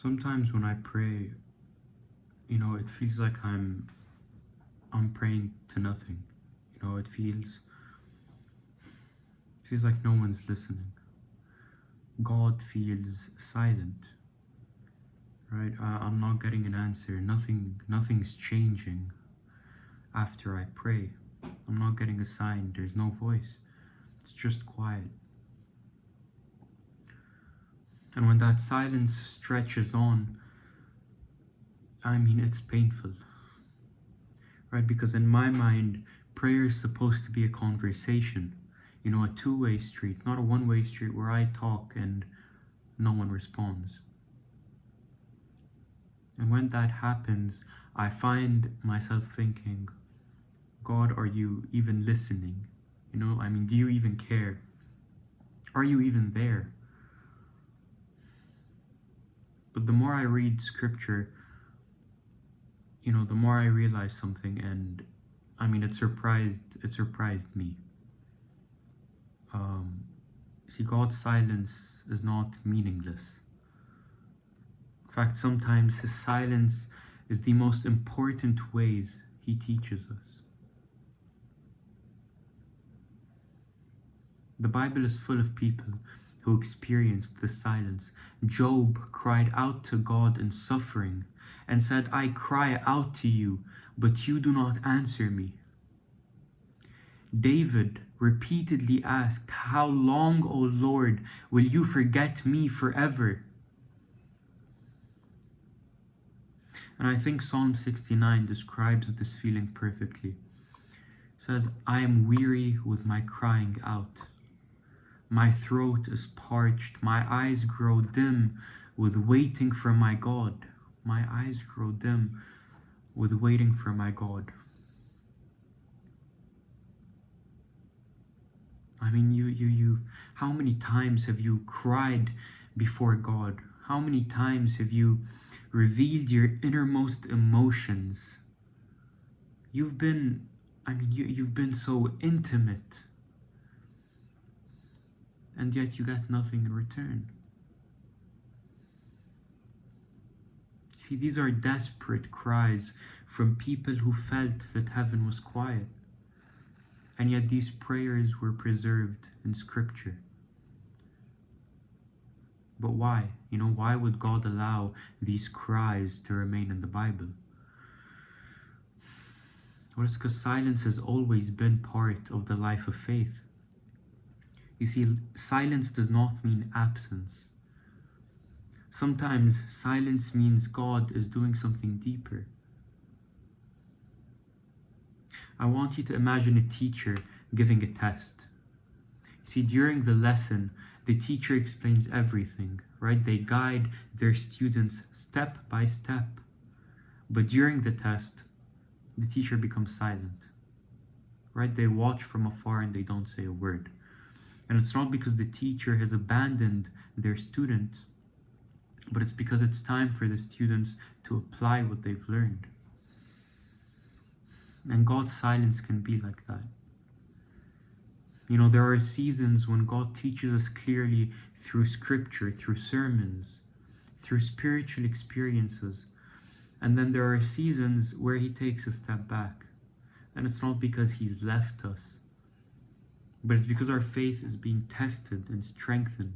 Sometimes when I pray, it feels like I'm praying to nothing. It feels like no one's listening. God feels silent, right? I'm not getting an answer. Nothing's changing after I pray. I'm not getting a sign. There's no voice. It's just quiet. And when that silence stretches on, it's painful, right? Because in my mind, prayer is supposed to be a conversation, a two-way street, not a one-way street where I talk and no one responds. And when that happens, I find myself thinking, God, are you even listening? Do you even care? Are you even there? But the more I read scripture, the more I realize something, and it surprised me. See, God's silence is not meaningless. In fact, sometimes his silence is the most important ways he teaches us. The Bible is full of people who experienced this silence. Job cried out to God in suffering and said, I cry out to you, but you do not answer me. David repeatedly asked, how long, O Lord, will you forget me forever? And I think Psalm 69 describes this feeling perfectly. It says, I am weary with my crying out. My throat is parched, my eyes grow dim with waiting for my God. My eyes grow dim with waiting for my God. How many times have you cried before God? How many times have you revealed your innermost emotions? You've been so intimate, and yet you got nothing in return. See, these are desperate cries from people who felt that heaven was quiet. And yet these prayers were preserved in Scripture. But why? Why would God allow these cries to remain in the Bible? Well, it's because silence has always been part of the life of faith. You see, silence does not mean absence. Sometimes silence means God is doing something deeper. I want you to imagine a teacher giving a test. See, during the lesson, the teacher explains everything, right? They guide their students step by step. But during the test, the teacher becomes silent, right? They watch from afar and they don't say a word. And it's not because the teacher has abandoned their students, but it's because it's time for the students to apply what they've learned. And God's silence can be like that. There are seasons when God teaches us clearly through scripture, through sermons, through spiritual experiences. And then there are seasons where he takes a step back. And it's not because he's left us, but it's because our faith is being tested and strengthened.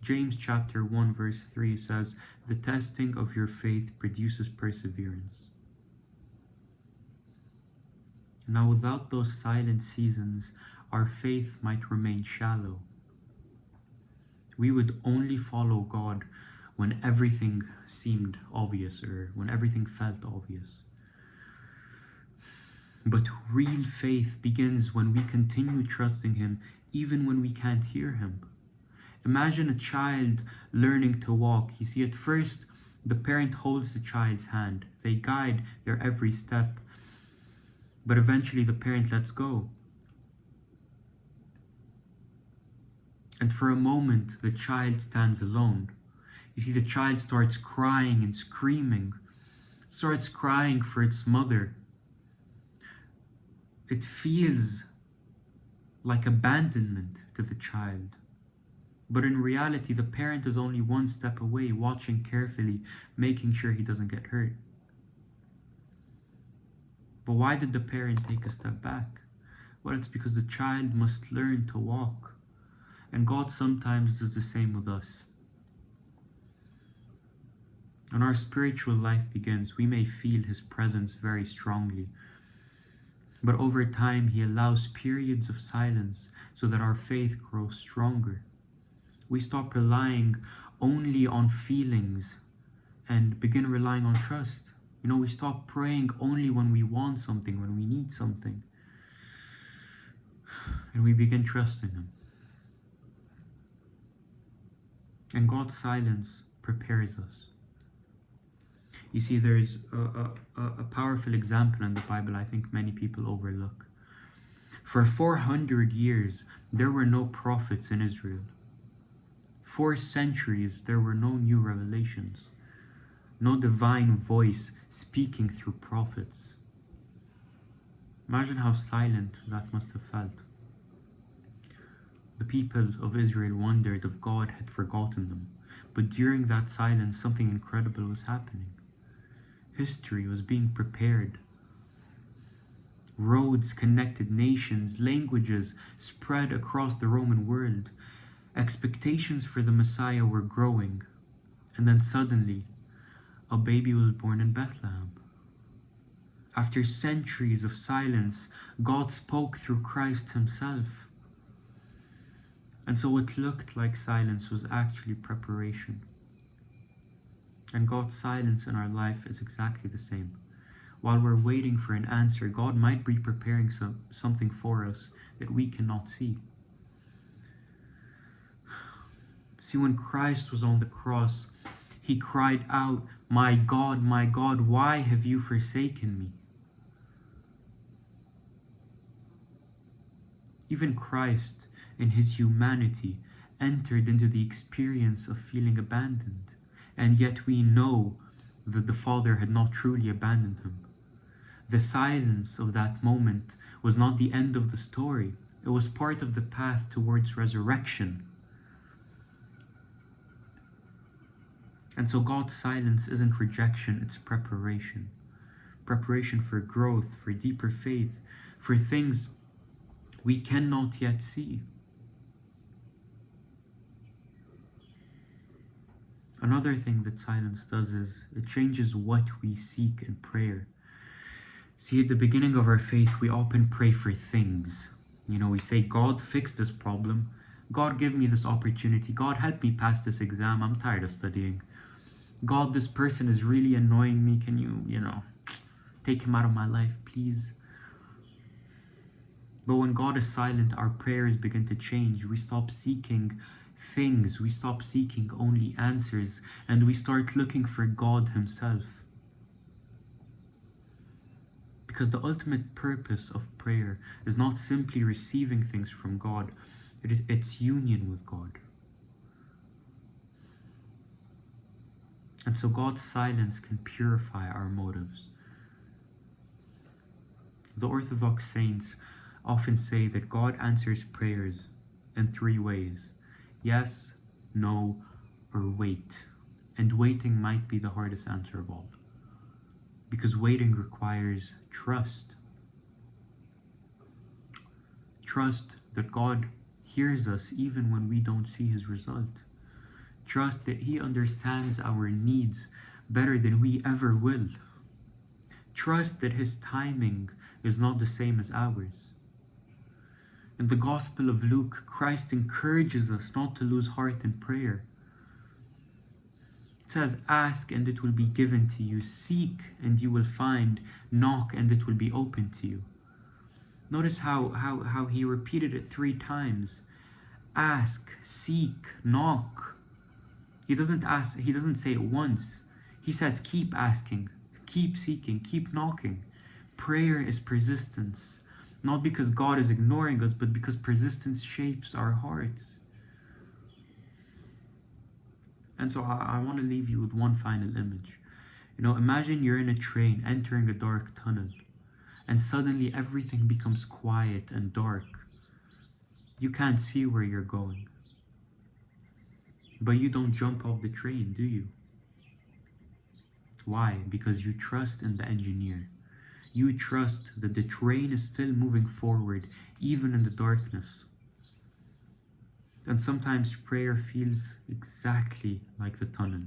James chapter 1 verse 3 says, the testing of your faith produces perseverance. Now, without those silent seasons, our faith might remain shallow. We would only follow God when everything seemed obvious or when everything felt obvious. But real faith begins when we continue trusting him even when we can't hear him. Imagine a child learning to walk. You see, at first, the parent holds the child's hand. They guide their every step. But eventually the parent lets go. And for a moment, the child stands alone. You see, the child starts crying and screaming, starts crying for its mother. It feels like abandonment to the child. But in reality, the parent is only one step away, watching carefully, making sure he doesn't get hurt. But why did the parent take a step back? Well, it's because the child must learn to walk. And God sometimes does the same with us. When our spiritual life begins, we may feel His presence very strongly. But over time, He allows periods of silence so that our faith grows stronger. We stop relying only on feelings and begin relying on trust. We stop praying only when we want something, when we need something. And we begin trusting Him. And God's silence prepares us. You see, there's a powerful example in the Bible I think many people overlook. For 400 years, there were no prophets in Israel. 4 centuries, there were no new revelations. No divine voice speaking through prophets. Imagine how silent that must have felt. The people of Israel wondered if God had forgotten them. But during that silence, something incredible was happening. History was being prepared. Roads connected nations, languages spread across the Roman world. Expectations for the Messiah were growing. And then suddenly, a baby was born in Bethlehem. After centuries of silence, God spoke through Christ Himself. And so what looked like silence was actually preparation. And God's silence in our life is exactly the same. While we're waiting for an answer, God might be preparing something for us that we cannot see. See, when Christ was on the cross, He cried out, my God, why have you forsaken me?" Even Christ, in His humanity, entered into the experience of feeling abandoned. And yet we know that the Father had not truly abandoned Him. The silence of that moment was not the end of the story. It was part of the path towards resurrection. And so God's silence isn't rejection, it's preparation. Preparation for growth, for deeper faith, for things we cannot yet see. Another thing that silence does is it changes what we seek in prayer. See, at the beginning of our faith, we often pray for things. We say, God, fix this problem. God, give me this opportunity. God, help me pass this exam. I'm tired of studying. God, this person is really annoying me. Can you, take him out of my life, please? But when God is silent, our prayers begin to change. We stop seeking things. We stop seeking only answers, and we start looking for God Himself. Because the ultimate purpose of prayer is not simply receiving things from God, it's union with God. And so God's silence can purify our motives. The Orthodox saints often say that God answers prayers in 3 ways: yes, no, or wait. And waiting might be the hardest answer of all, because waiting requires trust. Trust that God hears us even when we don't see His result. Trust that He understands our needs better than we ever will. Trust that His timing is not the same as ours. In the Gospel of Luke, Christ encourages us not to lose heart in prayer. It says, ask and it will be given to you. Seek and you will find. Knock and it will be open to you. Notice how He repeated it 3 times. Ask, seek, knock. He doesn't say it once. He says keep asking, keep seeking, keep knocking. Prayer is persistence. Not because God is ignoring us, but because persistence shapes our hearts. And so I want to leave you with one final image. Imagine you're in a train entering a dark tunnel, and suddenly everything becomes quiet and dark. You can't see where you're going. But you don't jump off the train, do you? Why? Because you trust in the engineer. You trust that the train is still moving forward, even in the darkness. And sometimes prayer feels exactly like the tunnel,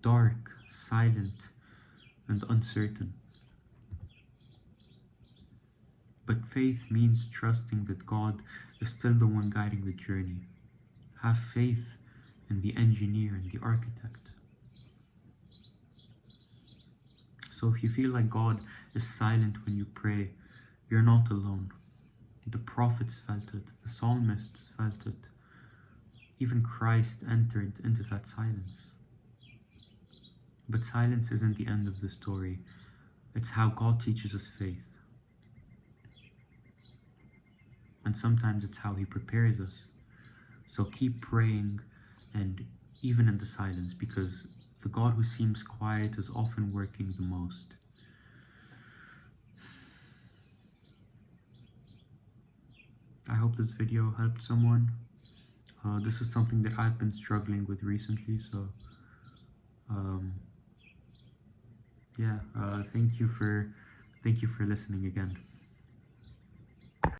dark, silent, and uncertain. But faith means trusting that God is still the one guiding the journey. Have faith in the engineer and the architect. So if you feel like God is silent when you pray, you're not alone. The prophets felt it, the psalmists felt it. Even Christ entered into that silence. But silence isn't the end of the story. It's how God teaches us faith. And sometimes it's how He prepares us. So keep praying, and even in the silence, because the God who seems quiet is often working the most. I hope this video helped someone. This is something that I've been struggling with recently, so yeah, thank you for listening again.